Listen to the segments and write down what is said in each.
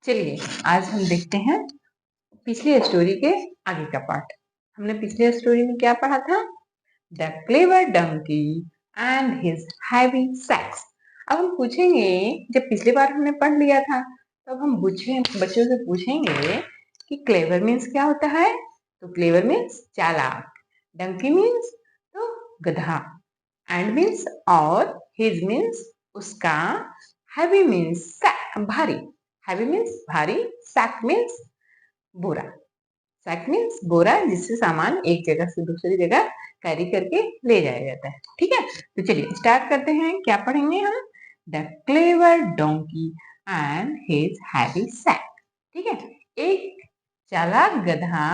चलिए आज हम देखते हैं पिछली स्टोरी के आगे का पार्ट। हमने पिछली स्टोरी में क्या पढ़ा था? The clever donkey and his heavy sacks. अब हम पूछेंगे, जब पिछली बार हमने पढ़ लिया था तो अब हम बच्चों से पूछेंगे कि क्लेवर मीन्स क्या होता है। तो क्लेवर मीन्स चालाक, डंकी मीन्स तो गधा, एंड मीन्स और, हिज मीन्स उसका, हैवी मीन्स भारी, हैवी मीन्स भारी, सैक मीन्स बोरा। सैक मीन्स बोरा जिससे सामान एक जगह से दूसरी जगह कैरी करके ले जाया जाता है। ठीक है, तो चलिए स्टार्ट करते हैं। क्या पढ़ेंगे हम? The clever donkey and his heavy sack. ठीक है, एक चालाक गधा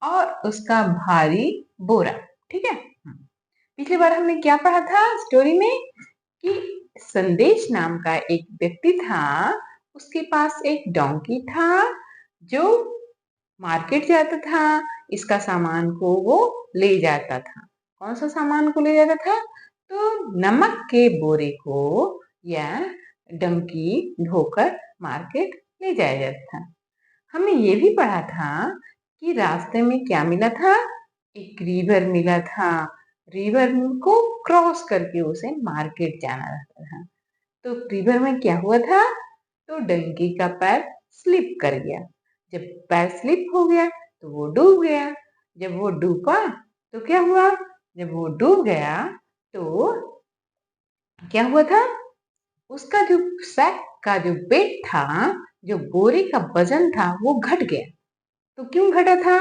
और उसका भारी बोरा। ठीक है, पिछली बार हमने क्या पढ़ा था स्टोरी में कि संदेश नाम का एक व्यक्ति था, उसके पास एक डोंकी था जो मार्केट जाता था, इसका सामान को वो ले जाता था। कौन सा सामान को ले जाता था? तो नमक के बोरे को यह डंकी ढोकर मार्केट ले जाया जाता था। हमने ये भी पढ़ा था कि रास्ते में क्या मिला था? एक रिवर मिला था। रिवर को क्रॉस करके उसे मार्केट जाना रहता था। तो रिवर में क्या हुआ था? तो डंकी का पैर स्लिप कर गया। जब पैर स्लिप हो गया तो वो डूब गया। जब वो डूबा तो क्या हुआ? जब वो डूब गया तो क्या हुआ था? उसका जो सैक का जो वेट था, जो बोरे का वजन था, वो घट गया। तो क्यों घटा था?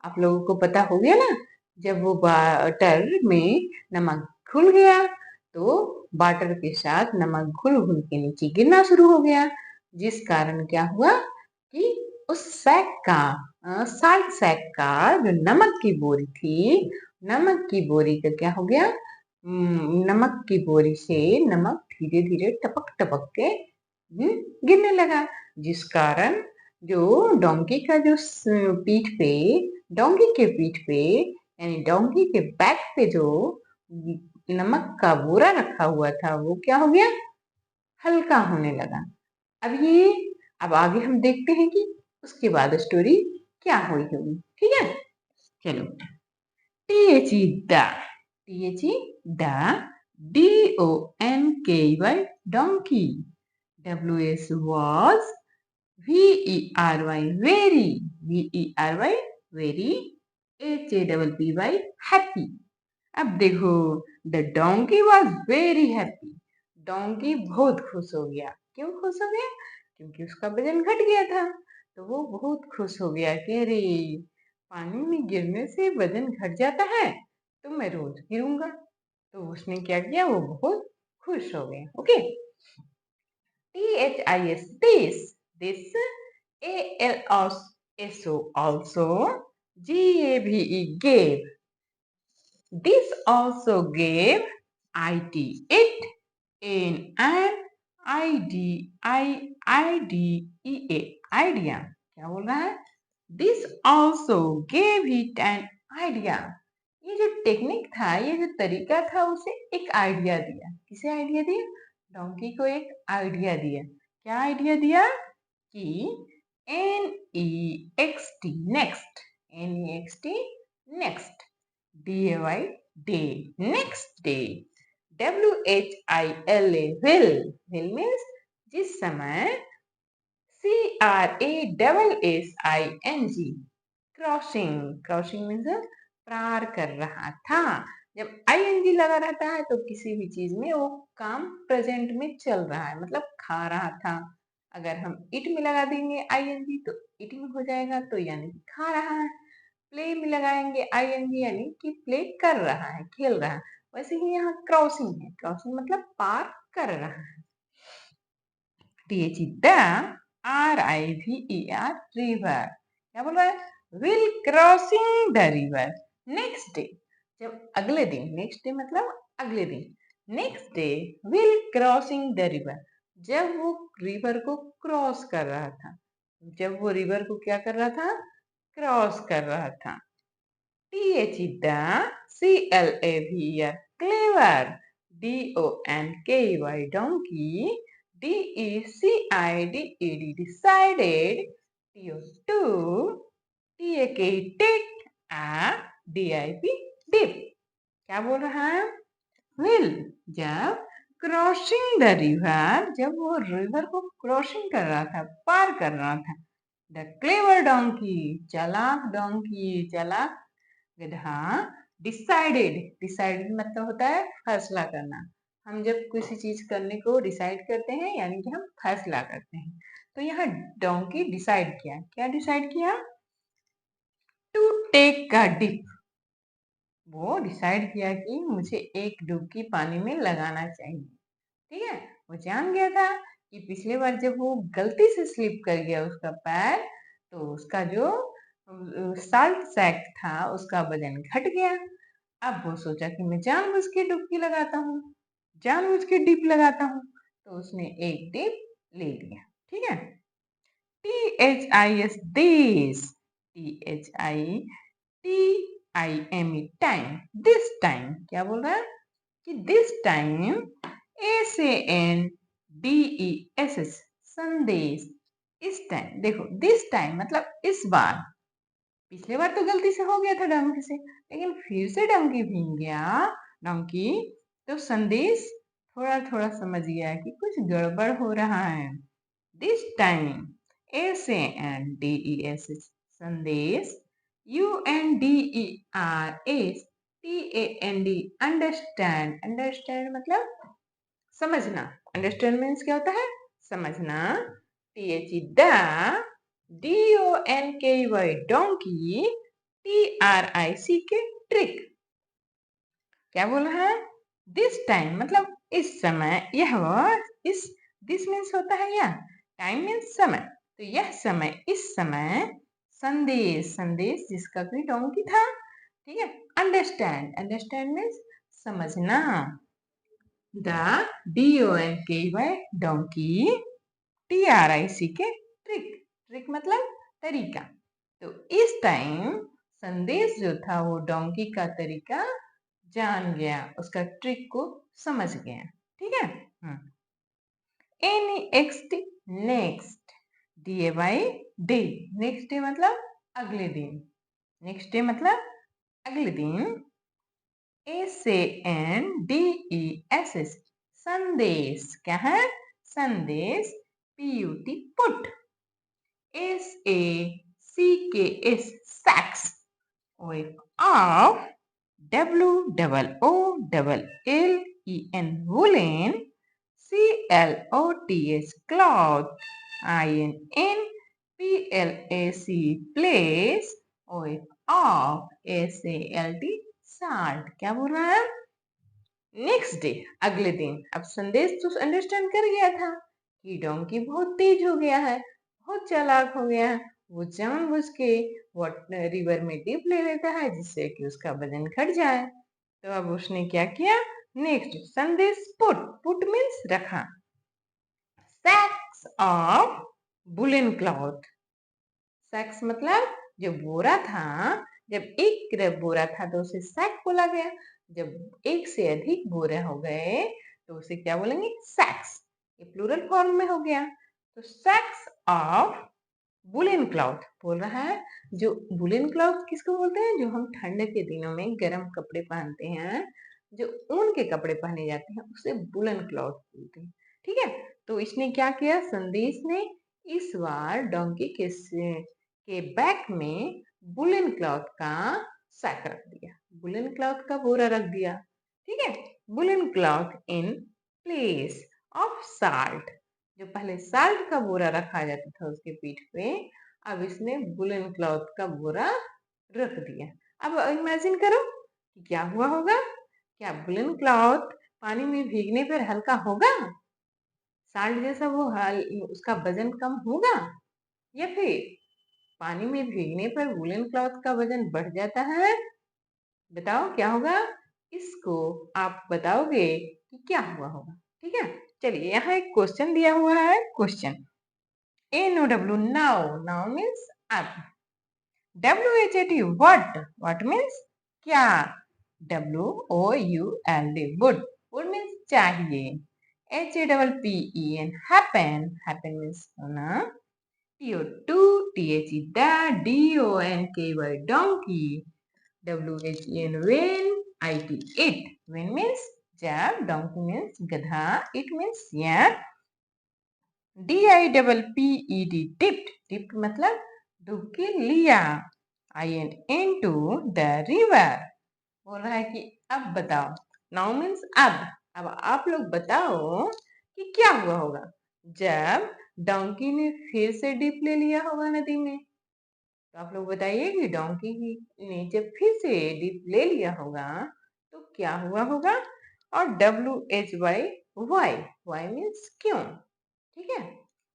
आप लोगों को पता हो गया ना, जब वो वाटर में नमक घुल गया तो वाटर के साथ नमक घुल घुल के नीचे गिरना शुरू हो गया, जिस कारण क्या हुआ कि उस सैक का, साल्ट सैक का जो नमक की बोरी थी, नमक की बोरी का क्या हो गया? नमक की बोरी से नमक धीरे धीरे टपक टपक के गिरने लगा, जिस कारण जो डोंकी का जो पीठ पे, डोंकी के पीठ पे यानी डोंकी के बैक पे जो नमक का बोरा रखा हुआ था वो क्या हो गया? हल्का होने लगा। अब आगे हम देखते हैं कि उसके बाद स्टोरी क्या हुई होगी। ठीक है, चलो। T H E the, T H E the, D-O-N-K-Y donkey, W-S was V-E-R-Y very, V-E-R-Y very, H-A-P-P-Y happy। अब देखो, the donkey was very happy. Donkey बहुत खुश हो गया। क्यों खुश हो गया? क्योंकि उसका वजन घट गया था। तो वो बहुत खुश हो गया कि अरे, पानी में गिरने से वजन घट जाता है तो मैं रोज गिरूंगा। तो उसने क्या किया? वो बहुत खुश हो गया। Okay, T-H-I-S this, A-L-S-O also, G-A-V-E gave, this also gave, it, an I-D-I-I-D-E-A idea। क्या बोल रहा है? This also gave it an idea। ये जो टेक्निक था, ये जो तरीका था, उसे एक आइडिया दिया। किसे आइडिया दिया? डोंकी को एक आइडिया दिया। क्या आइडिया दिया? कि NEXT next, NEXT next, DAY day, next day, WHILA will, will means जिस समय, CRASSING क्रॉसिंग, क्रॉसिंग मीन्स पार कर रहा था। जब ING लगा रहता है तो किसी भी चीज में वो काम प्रेजेंट में चल रहा है, मतलब खा रहा था। अगर हम इट में लगा देंगे ING तो ईटिंग हो जाएगा, तो यानी कि खा रहा है। प्ले में लगाएंगे ING यानी कि प्ले कर रहा है, खेल रहा है। वैसे ही यहाँ क्रॉसिंग है, क्रॉसिंग मतलब पार कर रहा है। TH the, RIVER river. क्या बोल रहा है? Will crossing the river next day. जब अगले दिन, नेक्स्ट डे मतलब अगले दिन, next day will crossing the river, जब वो रिवर को क्रॉस कर रहा था, जब वो रिवर को क्या कर रहा था? क्रॉस कर रहा था। TH the, CLAVER clever, DONKY donkey, DECIDED decided, TO2 TAK ticked, DIP dip. क्या बोल रहा है? will जब क्रॉसिंग द रिवर, जब वो रिवर को क्रॉसिंग कर रहा था, पार कर रहा था, द क्लेवर डोंकी, चालाक डोंकी, चालाक गधा, डिसाइडेड मतलब होता है फैसला करना। हम जब किसी चीज करने को डिसाइड करते हैं यानी कि हम फैसला करते हैं। तो यहाँ डोंकी डिसाइड किया, क्या डिसाइड किया? To take a dip. वो डिसाइड किया कि मुझे एक डुबकी पानी में लगाना चाहिए। ठीक है, वो जान गया था कि पिछले बार जब वो गलती से स्लिप कर गया उसका पैर, तो उसका जो साल्ट सैक था उसका वजन घट गया। अब वो सोचा कि मैं जानबूझ के डुबकी लगाता हूँ, जानबूझ के डिप लगाता हूँ, तो उसने एक डिप ले लिया। ठीक है, THIS this, THITIME time, this time क्या बोल रहा है कि दिस टाइम, SANDESS संदेश, इस टाइम। देखो दिस टाइम मतलब इस बार, पिछले बार तो गलती से हो गया था डंकी से, लेकिन फिर से डंकी भीग गया, डंकी तो संदेश थोड़ा थोड़ा समझ गया कि कुछ गड़बड़ हो रहा है। दिस टाइम, SANDESS संदेश, UNDERSTAND अंडरस्टैंड, अंडरस्टैंड मतलब समझना, अंडरस्टैंड मीन्स क्या होता है? समझना। THE the, DONKY donkey, TRICK trick. क्या बोल रहा है? दिस टाइम मतलब इस समय, यह इस, दिस मीन्स होता है यह, टाइम मीन्स समय, तो यह समय, इस समय संदेश, संदेश जिसका कोई डोंकी था। ठीक है, अंडरस्टैंड, अंडरस्टैंड मीन्स समझना। The DONKY donkey, TRICK trick, trick मतलब तरीका। तो इस टाइम संदेश जो था वो डोंकी का तरीका जान गया, उसका ट्रिक को समझ गया। ठीक है, NEXT next, DAY day, next day मतलब अगले दिन, नेक्स्ट डे मतलब अगले दिन। SANDESS संदेश, क्या है? संदेश। PUT put, SACKS सैक्स, OF WOOLLEN woolen, CLOTH cloth, INNPLAC place, OF SALT salt। क्या बोल रहा है? नेक्स्ट डे अगले दिन। अब संदेश तो अंडरस्टैंड कर गया था कि डोंकी बहुत तेज हो गया है, बहुत चालाक हो गया है, वो जानबूझ के रिवर में डिप ले लेता है जिससे कि उसका वजन घट जाए। तो अब उसने क्या किया? नेक्स्ट संदेश पुट, पुट मीन्स रखा, सैक्स ऑफ वुलन क्लॉथ, सैक्स मतलब जो बोरा था, जब एक बोरा था तो उसे सैक बोला गया, जब एक से अधिक बोरे हो गए तो उसे क्या बोलेंगे? सैक्स, ये प्लूरल फॉर्म में हो गया। तो सैक्स ऑफ वुलन क्लॉथ बोल रहा है। जो वुलन क्लॉथ किसको बोलते हैं? जो हम ठंड के दिनों में गर्म कपड़े पहनते हैं, जो ऊन के कपड़े पहने जाते हैं उसे वुलन क्लॉथ बोलते हैं। ठीक है, तो इसने क्या किया? संदेश ने इस बार डोंकी के बैक में वुलन क्लॉथ का सैक रख दिया, वुलन क्लॉथ का बोरा रख दिया। ठीक है, woollen cloth in place of salt, जो पहले साल्ट का बोरा रखा जाता था उसके पीठ पे, अब इसने वुलन क्लॉथ का बोरा रख दिया। अब इमेजिन करो कि क्या हुआ होगा? क्या वुलन क्लॉथ पानी में भीगने पर हल्का होगा? साल्ट जैसा वो उसका वजन कम होगा, या फिर पानी में भीगने पर वुलन क्लॉथ का वजन बढ़ जाता है? बताओ क्या होगा? इसको आप बताओगे कि क्या हुआ होगा। ठीक है, चलिए यहाँ एक क्वेश्चन दिया हुआ है। Question NOW now, now means अब, WHAT व्हाट मीन्स क्या, WOULD वुड, वुड मीन्स चाहिए, HAPPEN, happen. Happen means होना. TO2, dad, DONKY, donkey. WHEN, when. IT, it. When means jab, donkey means gadha, it means yak. DIPPED, dipped. Dipped मतलब डूब के लिया. INTO, the river. बोल रहा है कि अब बताओ. नाउ मीन्स अब आप लोग बताओ कि क्या हुआ होगा जब डोंकी ने फिर से डिप ले लिया होगा नदी में. तो आप लोग बताइए कि डोंकी ने जब फिर से डिप ले लिया होगा तो क्या हुआ होगा. और WHY, वाई मीन्स क्यों. ठीक है.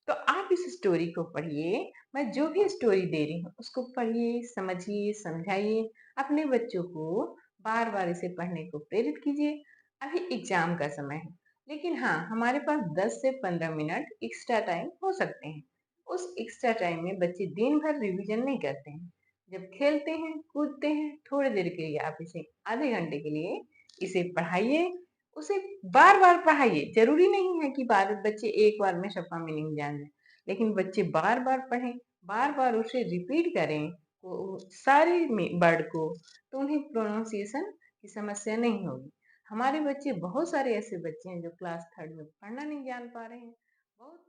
तो आप इस स्टोरी को पढ़िए. मैं जो भी स्टोरी दे रही हूँ उसको पढ़िए, समझिए, समझाइए. अपने बच्चों को बार बार इसे पढ़ने को प्रेरित कीजिए. अभी एग्जाम का समय है, लेकिन हाँ, हमारे पास 10 से 15 मिनट एक्स्ट्रा टाइम हो सकते हैं. उस एक्स्ट्रा टाइम में बच्चे दिन भर रिवीजन नहीं करते हैं. जब खेलते हैं, कूदते हैं, थोड़ी देर के लिए आप इसे आधे घंटे के लिए इसे पढ़ाइए. उसे बार बार पढ़ाइए. जरूरी नहीं है कि बार बच्चे एक बार में सबका मीनिंग जान जाए, लेकिन बच्चे बार बार पढ़ें, बार बार उसे रिपीट करें सारे वर्ड को, तो उन्हें प्रोनाउंसिएशन की समस्या नहीं होगी. हमारे बच्चे बहुत सारे ऐसे बच्चे हैं जो क्लास 3rd में पढ़ना नहीं जान पा रहे हैं. बहुत